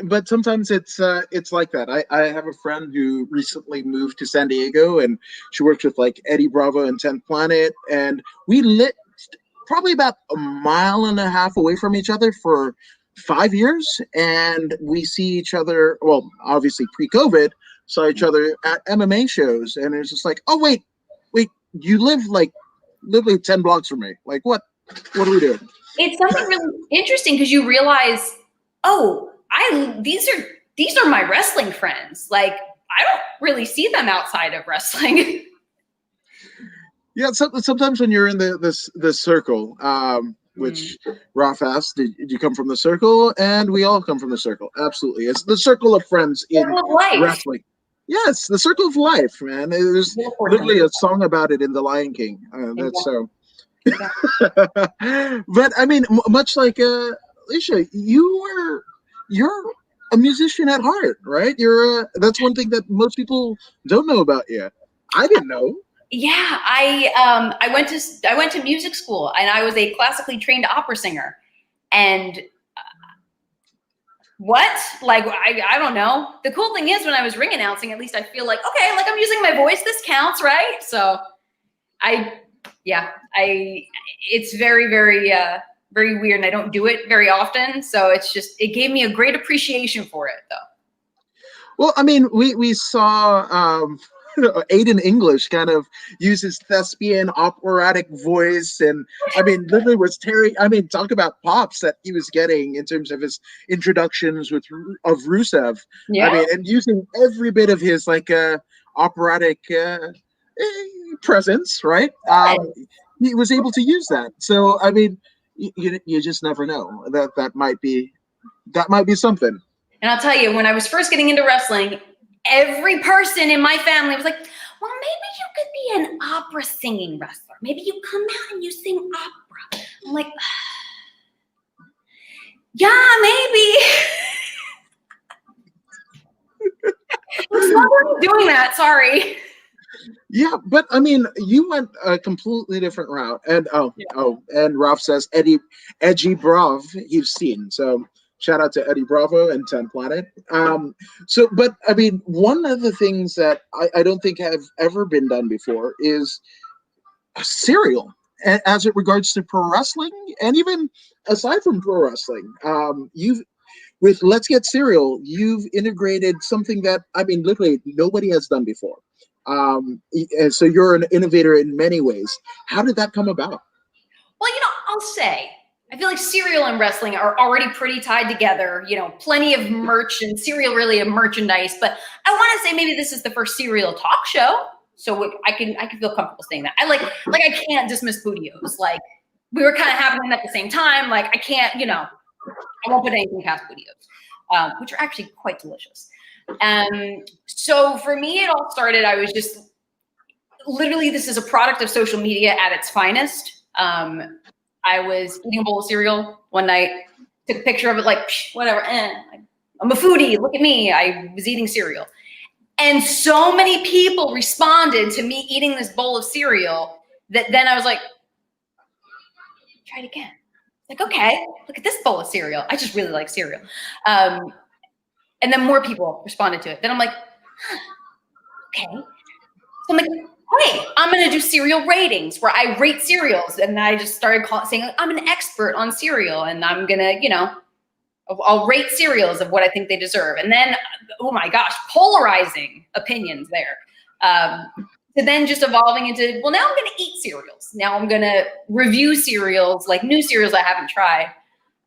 but sometimes it's like that. I have a friend who recently moved to San Diego, and she works with like Eddie Bravo and 10th Planet, and we lit probably about a mile and a half away from each other for 5 years, and we see each other. Well, obviously pre-COVID, saw each other at MMA shows, and it's just like, oh wait, you live like literally 10 blocks from me. Like what are we doing? It's something really interesting because you realize, oh, these are my wrestling friends. Like I don't really see them outside of wrestling. Yeah, sometimes when you're in the circle, which Ralph asked, did you come from the circle? And we all come from the circle. Absolutely. It's the circle of friends in wrestling. Yes, the circle of life, man. There's literally a song about it in The Lion King. That's so. But I mean, much like Alicia, you're a musician at heart, right? That's one thing that most people don't know about you. I didn't know. Yeah, I went to music school, and I was a classically trained opera singer, and what? Like, I don't know. The cool thing is when I was ring announcing, at least I feel like, okay, like I'm using my voice. This counts, right? So it's very, very, very weird. And I don't do it very often. So it gave me a great appreciation for it though. Well, I mean, we saw Aiden English kind of use his thespian operatic voice, and I mean, literally was Terry. I mean, talk about pops that he was getting in terms of his introductions of Rusev. Yeah. I mean, and using every bit of his like operatic presence, right? He was able to use that. So I mean, you just never know. That might be something. And I'll tell you, when I was first getting into wrestling, every person in my family was like, well, maybe you could be an opera singing wrestler. Maybe you come out and you sing opera. I'm like, yeah, maybe. I'm not doing that, sorry. Yeah, but I mean, you went a completely different route. And and Ralph says Edgy Brav, you've seen. So shout out to Eddie Bravo and 10 Planet. But I mean, one of the things that I don't think have ever been done before is a serial as it regards to pro wrestling, and even aside from pro wrestling. With Let's Get Serial, you've integrated something that, I mean, literally nobody has done before. And so you're an innovator in many ways. How did that come about? Well, I'll say, I feel like Serial and wrestling are already pretty tied together, plenty of merch and Serial really a merchandise, but I want to say maybe this is the first Serial talk show. So I can feel comfortable saying that. I can't dismiss Budios. Like we were kind of happening at the same time. Like I can't, I won't put anything past Budios, which are actually quite delicious. So for me, it all started, I was just literally, this is a product of social media at its finest. I was eating a bowl of cereal one night, took a picture of it, like, whatever, I'm a foodie, look at me, I was eating cereal. And so many people responded to me eating this bowl of cereal that then I was like, try it again. Like, okay, look at this bowl of cereal. I just really like cereal. And then more people responded to it. Then I'm like, okay. So I'm like, hey, I'm going to do cereal ratings where I rate cereals. And I just started saying, like, I'm an expert on cereal and I'm going to, I'll rate cereals of what I think they deserve. And then, oh my gosh, polarizing opinions there. To then just evolving into, well, now I'm going to eat cereals. Now I'm going to review cereals, like new cereals I haven't tried.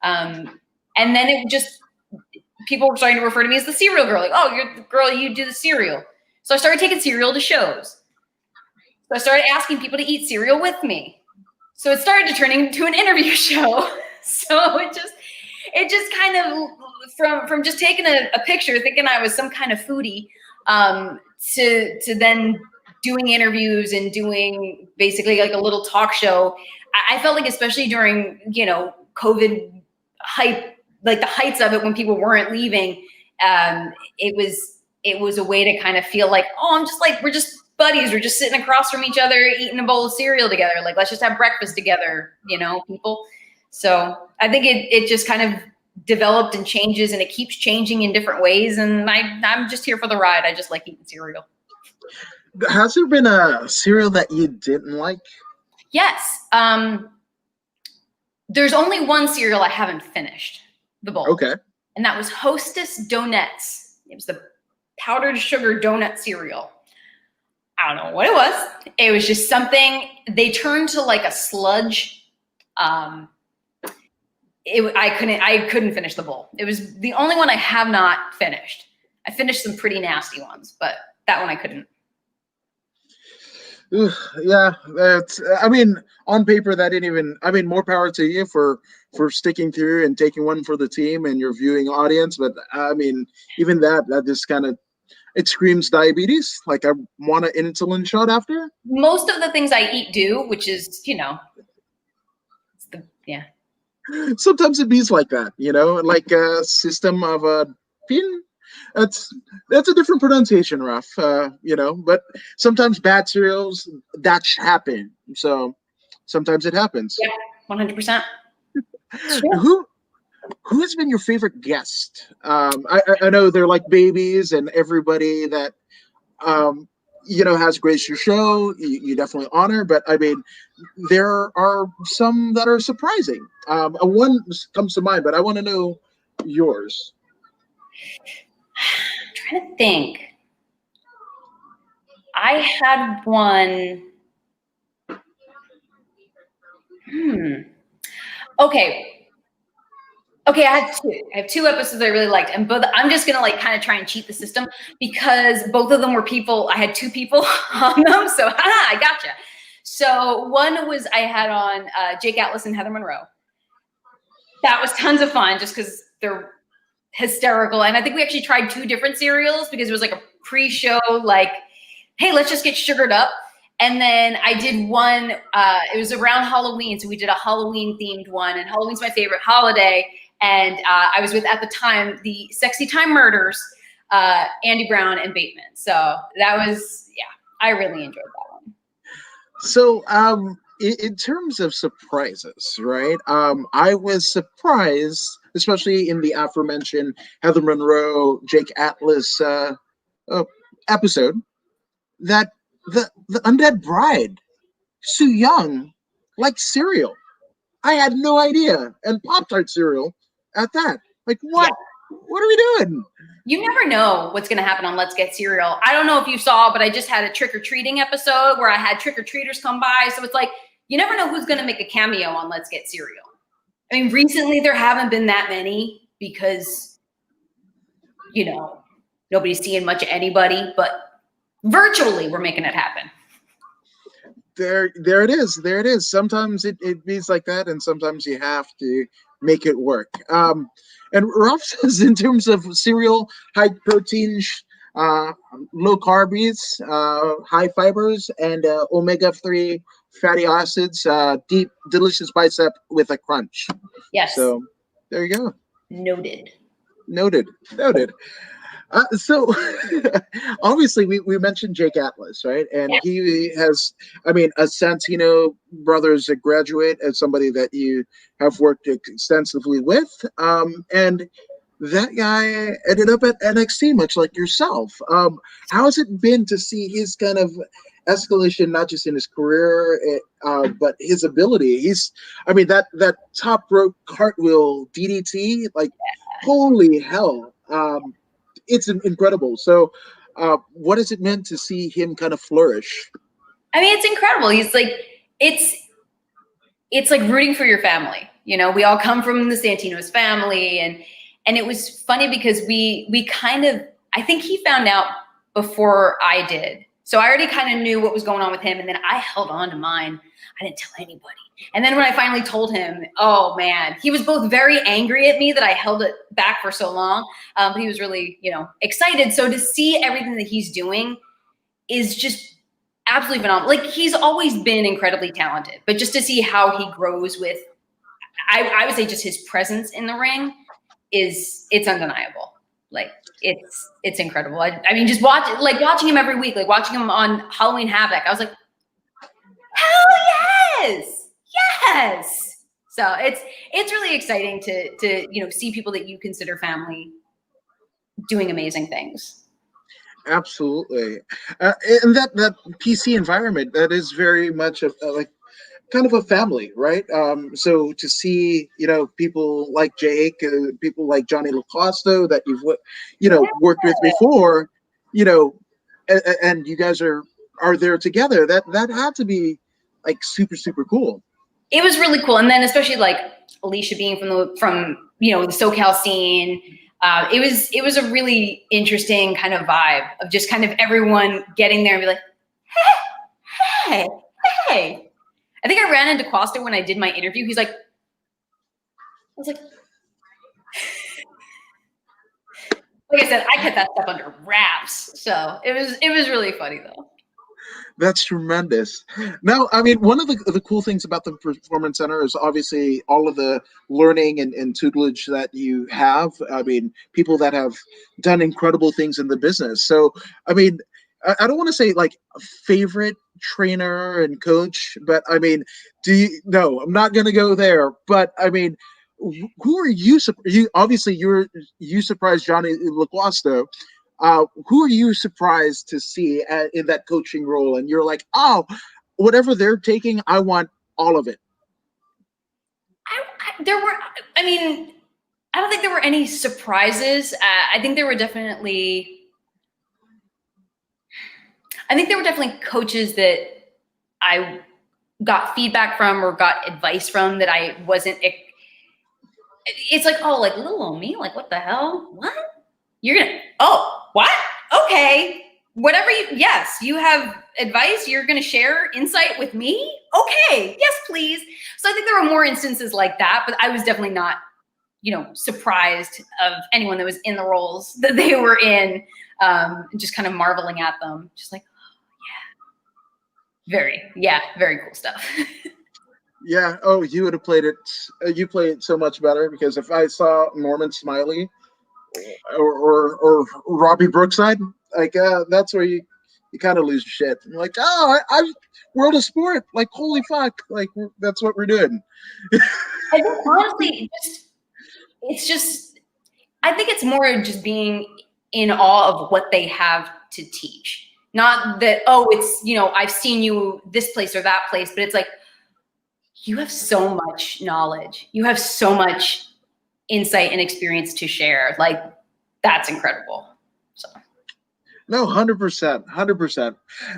And then it just, people were starting to refer to me as the cereal girl. Like, oh, you're the girl, you do the cereal. So I started taking cereal to shows. So I started asking people to eat cereal with me. So it started to turn into an interview show. So it just kind of, from just taking a picture, thinking I was some kind of foodie, to then doing interviews and doing basically like a little talk show. I felt like, especially during, COVID hype, like the heights of it when people weren't leaving, it was a way to kind of feel like, oh, I'm just like, we're just buddies. We're just sitting across from each other, eating a bowl of cereal together. Like, let's just have breakfast together, people. So I think it just kind of developed and changes, and it keeps changing in different ways. And I'm just here for the ride. I just like eating cereal. Has there been a cereal that you didn't like? Yes. There's only one cereal I haven't finished the bowl. Okay. And that was Hostess Donuts. It was the powdered sugar donut cereal. I don't know what it was. It was just something, they turned to like a sludge. I couldn't finish the bowl. It was the only one I have not finished. I finished some pretty nasty ones, but that one I couldn't. Yeah, I mean, on paper that didn't even, I mean, more power to you for sticking through and taking one for the team and your viewing audience. But I mean, even that just kind of, it screams diabetes. Like, I want an insulin shot after. Most of the things I eat do, which is, yeah. Sometimes it beats like that, like a system of a pin. That's a different pronunciation, Raf. But sometimes bad cereals that happen. So sometimes it happens. Yeah, 100%. who has been your favorite guest? I know they're like babies, and everybody that um, has graced your show, you definitely honor. But I mean, there are some that are surprising. One comes to mind, but I want to know yours. I'm trying to think. I had one. Hmm. Okay. Okay, I have two. I have two episodes I really liked, and both. I'm just gonna like kind of try and cheat the system because both of them were people. I had two people on them, so I gotcha. So one was I had on Jake Atlas and Heather Monroe. That was tons of fun, just because they're hysterical, and I think we actually tried two different cereals because it was like a pre-show, like, hey, let's just get sugared up. And then I did one. It was around Halloween, so we did a Halloween themed one, and Halloween's my favorite holiday. And I was with, at the time, the Sexy Time Murders, Andy Brown and Bateman. So that was, yeah, I really enjoyed that one. So, in terms of surprises, right? I was surprised, especially in the aforementioned Heather Monroe, Jake Atlas uh, episode, that the undead bride, Sue Young, likes cereal. I had no idea, and Pop Tart cereal at that. Like, Yeah. what? What are we doing? You never know what's going to happen on Let's Get Cereal. I don't know if you saw, but I just had a trick-or-treating episode where I had trick-or-treaters come by. So it's like, you never know who's going to make a cameo on Let's Get Cereal. I mean, recently there haven't been that many because, nobody's seeing much of anybody, but virtually we're making it happen. There it is. There it is. Sometimes it beats like that, and sometimes you have to make it work. And Ralph says, in terms of cereal, high protein, uh, low carbs, high fibers, and omega-3 fatty acids, deep, delicious bicep with a crunch. Yes. So there you go. Noted. Noted. Noted. So obviously we mentioned Jake Atlas, right? And he has, I mean, a Santino Brothers a graduate, as somebody that you have worked extensively with. And that guy ended up at NXT, much like yourself. How has it been to see his kind of escalation, not just in his career, but his ability? I mean, that top rope cartwheel DDT, like, holy hell. It's incredible. So, what has it meant to see him kind of flourish? I mean, it's incredible. He's like, it's like rooting for your family. We all come from the Santino's family, and it was funny because we kind of, I think he found out before I did. So I already kind of knew what was going on with him, and then I held on to mine. I didn't tell anybody. And then when I finally told him, oh man, he was both very angry at me that I held it back for so long, but he was really, excited. So to see everything that he's doing is just absolutely phenomenal. Like, he's always been incredibly talented, but just to see how he grows with, I would say, just his presence in the ring it's undeniable. Like, it's incredible. I mean, just watching him every week, like watching him on Halloween Havoc, I was like, hell yes, yes. So it's really exciting to see people that you consider family doing amazing things. Absolutely, and that PC environment, that is very much like kind of a family, right? So to see people like Jake, people like Johnny LaCosta that you've worked with before, and you guys are there together. That had to be like super super cool. It was really cool, and then especially like Alicia being from the SoCal scene. It was a really interesting kind of vibe of just kind of everyone getting there and be like, hey. I think I ran into Costa when I did my interview. He's like, I was like I said, I kept that stuff under wraps. So it was really funny though. That's tremendous. Now, I mean, one of the cool things about the Performance Center is obviously all of the learning and tutelage that you have. I mean, people that have done incredible things in the business. So, I mean, I don't want to say like a favorite trainer and coach, but I mean, no, I'm not going to go there. But I mean, who are you? You obviously you surprised Johnny LaGuasto. Who are you surprised to see in that coaching role? And you're like, oh, whatever they're taking, I want all of it. There were, I mean, I don't think there were any surprises. I think there were definitely coaches that I got feedback from or got advice from that I wasn't. It's like, oh, like little old me, like what the hell? What? You're gonna? Oh, what? Okay, whatever you. Yes, you have advice. You're gonna share insight with me. Okay, yes, please. So I think there were more instances like that, but I was definitely not, surprised of anyone that was in the roles that they were in, just kind of marveling at them, just like, very cool stuff. Yeah. Oh, you would have played it. You played it so much better because if I saw Norman Smiley or Robbie Brookside, like that's where you kind of lose your shit. You're like, oh, I world of sport, like holy fuck, like that's what we're doing. I think honestly, it's just I think it's more just being in awe of what they have to teach. Not that, oh, it's, I've seen you this place or that place, but it's like, you have so much knowledge. You have so much insight and experience to share. Like, that's incredible. So. No, 100%, 100%.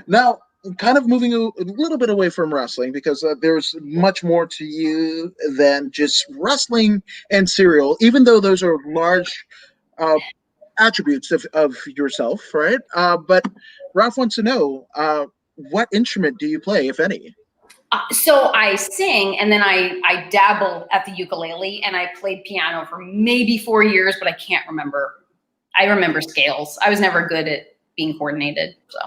Now, kind of moving a little bit away from wrestling because there's much more to you than just wrestling and cereal, even though those are large attributes of yourself, right? But Ralph wants to know what instrument do you play, if any? So I sing, and then I dabble at the ukulele, and I played piano for maybe 4 years, but I can't remember. I remember scales. I was never good at being coordinated. So.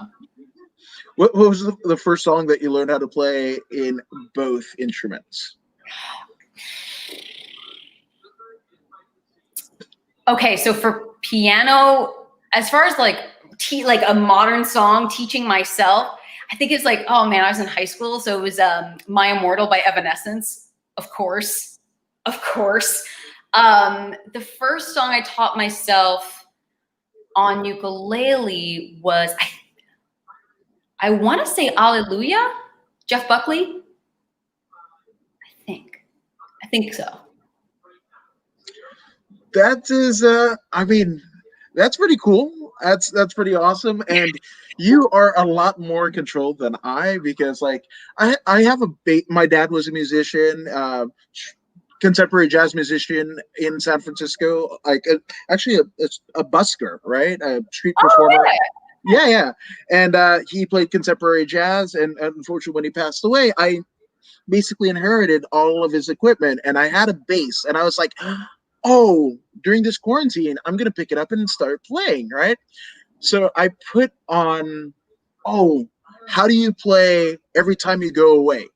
What was the first song that you learned how to play in both instruments? Okay, so for piano, as far as like a modern song, teaching myself, I think it's like, oh man, I was in high school, so it was "My Immortal" by Evanescence, of course. The first song I taught myself on ukulele was I want to say "Alleluia," Jeff Buckley. I think so. That is, I mean, that's pretty cool. That's pretty awesome, and you are a lot more controlled than I because, like, I have my dad was a musician, contemporary jazz musician in San Francisco, like actually a busker, right, a street performer. Yeah, and he played contemporary jazz, and unfortunately, when he passed away, I basically inherited all of his equipment, and I had a bass, and I was like, oh, during this quarantine, I'm going to pick it up and start playing, right? So I put on, oh, how do you play Every Time You Go Away?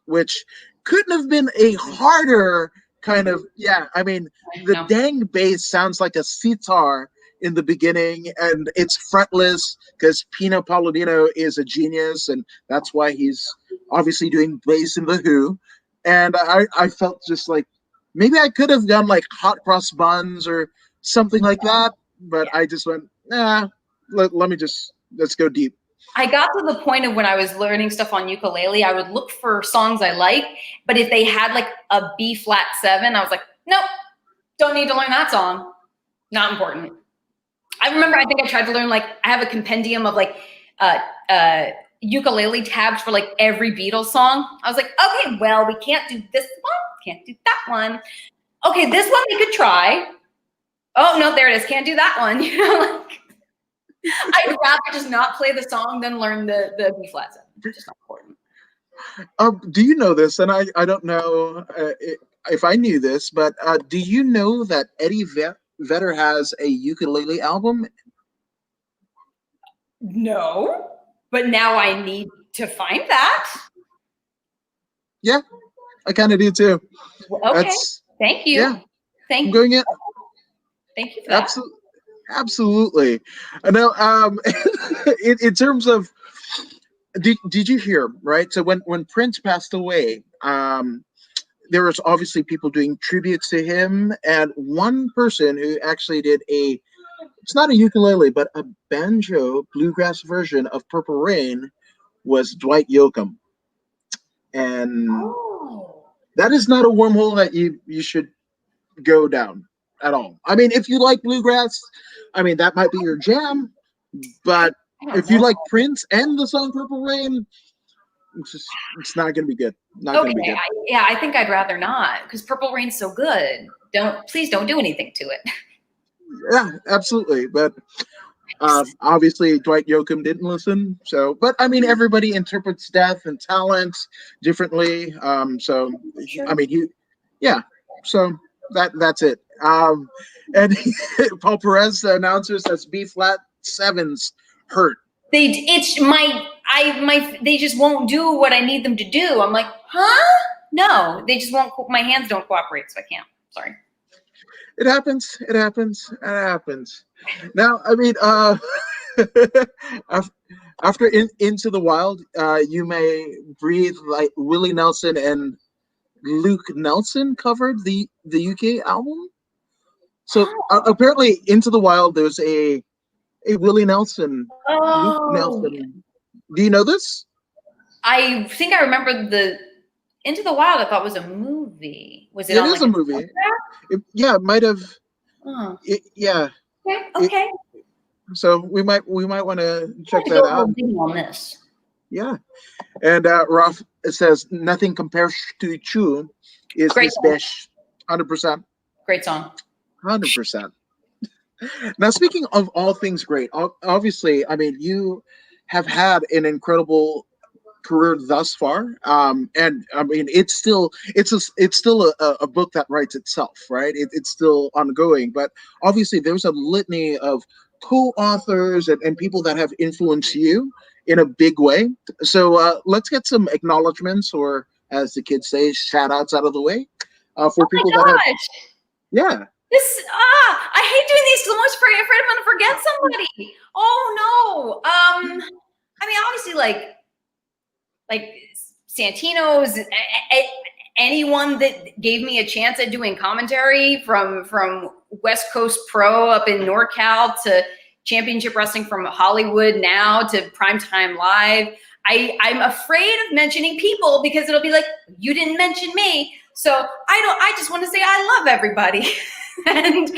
Which couldn't have been a harder kind of, I mean, the dang bass sounds like a sitar in the beginning, and it's fretless because Pino Palladino is a genius, and that's why he's obviously doing bass in The Who. And I felt just like, maybe I could have done like hot cross buns or something like that, but I just went, let's go deep. I got to the point of when I was learning stuff on ukulele, I would look for songs I like, but if they had like a B flat 7, I was like, nope, don't need to learn that song. Not important. I remember, I think I tried to learn, like, I have a compendium of like ukulele tabs for like every Beatles song. I was like, okay, well, we can't do this one. Can't do that one. Okay, this one we could try. Oh, no, there it is. Can't do that one. Like, I'd rather just not play the song than learn the B flat 7. It's just not important. Do you know this? And I don't know if I knew this, but do you know that Eddie Vedder has a ukulele album? No, but now I need to find that. Yeah, I kind of do too. Okay, thank you. Yeah, thank you. Going in. Thank you for that. Absolutely. I know. In terms of, did you hear, right? So when Prince passed away, there was obviously people doing tributes to him, and one person who actually did it's not a ukulele, but a banjo bluegrass version of Purple Rain was Dwight Yoakam. And Oh. that is not a wormhole that you should go down at all. I mean, if you like bluegrass, I mean, that might be your jam, but if you like Prince and the song Purple Rain, it's not going to be good. Not going to be good. I think I'd rather not, because Purple Rain's so good. Please don't do anything to it. Yeah, absolutely. But obviously Dwight Yoakam didn't listen. So, but I mean, everybody interprets death and talent differently. So, Sure. I mean, so that's it. And Paul Perez, the announcer, says B flat sevens hurt. They just won't do what I need them to do. I'm like, huh? No, they just won't. My hands don't cooperate, so I can't. Sorry. It happens. It happens. It happens. Now, I mean, after Into the Wild, You May Breathe, like Willie Nelson and Luke Nelson covered the UK album. So apparently, Into the Wild, there's a Willie Nelson, Luke Nelson. Do you know this? I think I remember the Into the Wild. I thought was a movie. Was it? It is a movie. It might have. Oh. Yeah. Okay. So we might want to check that out. On this. Yeah, and Ralph says nothing compares to Chu is Great his best. 100%. Great song. 100%. Now, speaking of all things great, obviously, I mean, you have had an incredible career thus far, and I mean, it's still a book that writes itself, right? It's still ongoing, but obviously, there's a litany of co-authors and people that have influenced you in a big way. So let's get some acknowledgments, or as the kids say, shout outs out of the way for people that have. Yeah. I hate doing these so much. Afraid I'm going to forget somebody. Oh no. I mean, obviously, like Santino's, anyone that gave me a chance at doing commentary, from West Coast Pro up in NorCal to Championship Wrestling from Hollywood now to Primetime Live. I'm afraid of mentioning people because it'll be like, you didn't mention me. So I just want to say I love everybody. and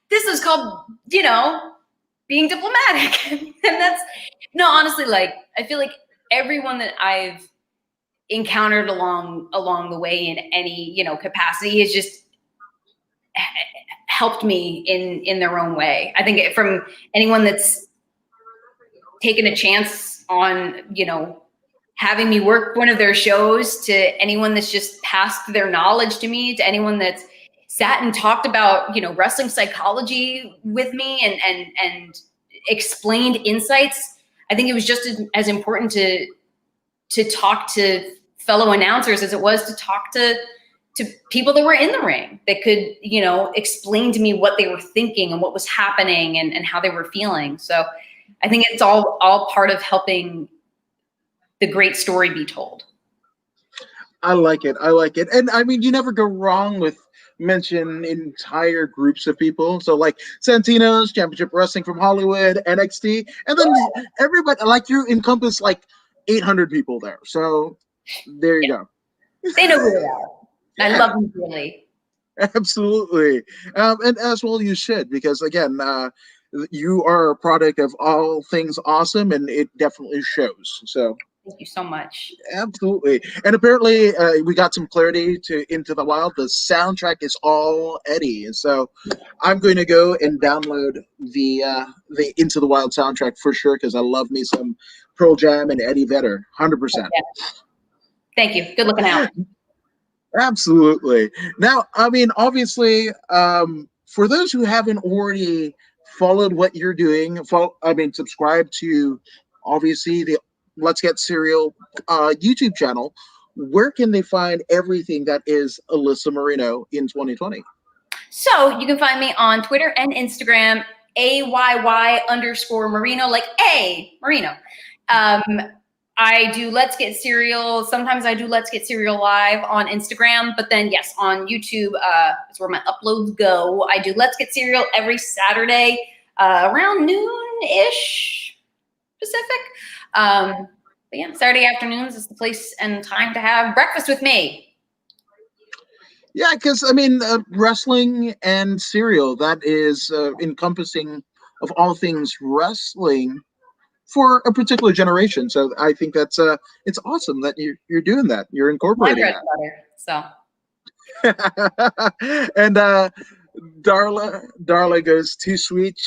this is called, being diplomatic. And that's, no, honestly, like, I feel like everyone that I've encountered along the way in any, capacity has just helped me in their own way. I think from anyone that's taken a chance on, having me work one of their shows, to anyone that's just passed their knowledge to me, to anyone that's sat and talked about, wrestling psychology with me and explained insights. I think it was just as important to talk to fellow announcers as it was to talk to people that were in the ring that could, explain to me what they were thinking and what was happening and how they were feeling. So I think it's all part of helping the great story be told. I like it. And I mean, you never go wrong with mention entire groups of people. So like Santino's, Championship Wrestling from Hollywood, NXT, and then everybody, like, you encompass like 800 people there. So there you go. They know who they are. I love them dearly. Absolutely. And as well you should, because again, you are a product of all things awesome, and it definitely shows. So thank you so much. Absolutely. And apparently we got some clarity to Into the Wild. The soundtrack is all Eddie. And so I'm going to go and download the Into the Wild soundtrack for sure, because I love me some Pearl Jam and Eddie Vedder. 100%. Thank you. Good looking out. Absolutely. Now, I mean, obviously, for those who haven't already followed what you're doing, subscribe to obviously the Let's Get Serial YouTube channel. Where can they find everything that is Alyssa Marino in 2020? So you can find me on Twitter and Instagram, AYY_Marino, like A Marino. I do Let's Get Serial. Sometimes I do Let's Get Serial live on Instagram, but then yes, on YouTube is where my uploads go. I do Let's Get Serial every Saturday around noon-ish Pacific. But yeah, Saturday afternoons is the place and time to have breakfast with me. Yeah, because I mean, wrestling and serial, that is encompassing of all things wrestling for a particular generation. So I think that's it's awesome that you're doing that. You're My incorporating bread butter. So that. And Darla goes too sweet.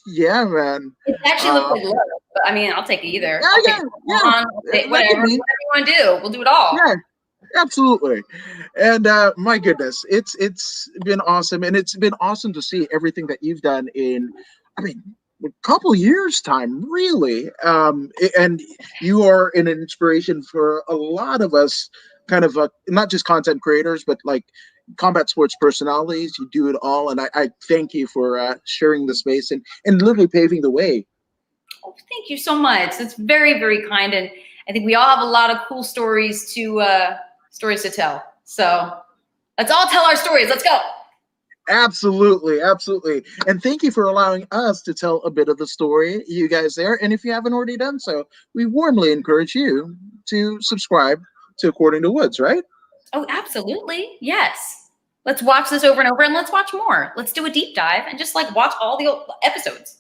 Yeah, man. it actually looks Uh, like love, but I mean, I'll take either. yeah, I'll take yeah, it yeah. on, That could whatever be. you want to do. We'll do it all. Yeah, absolutely. And my goodness, it's been awesome, and it's been awesome to see everything that you've done in, I mean, a couple years time, really. And you are an inspiration for a lot of us, kind of not just content creators, but like combat sports personalities. You do it all, and I thank you for sharing the space and literally paving the way. Oh, thank you so much. That's very, very kind, and I think we all have a lot of cool stories to tell. So let's all tell our stories. Let's go. Absolutely, absolutely. And thank you for allowing us to tell a bit of the story, you guys there. And if you haven't already done so, we warmly encourage you to subscribe to According to Woods, right? Oh, absolutely. Yes. Let's watch this over and over and let's watch more. Let's do a deep dive and just like watch all the episodes.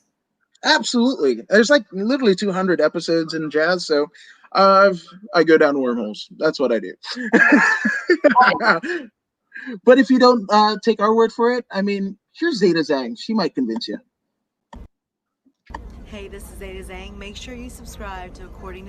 Absolutely. There's like literally 200 episodes in jazz, so I go down wormholes. That's what I do. But if you don't take our word for it, I mean, here's Zeta Zhang. She might convince you. Hey, this is Zeta Zhang. Make sure you subscribe to According to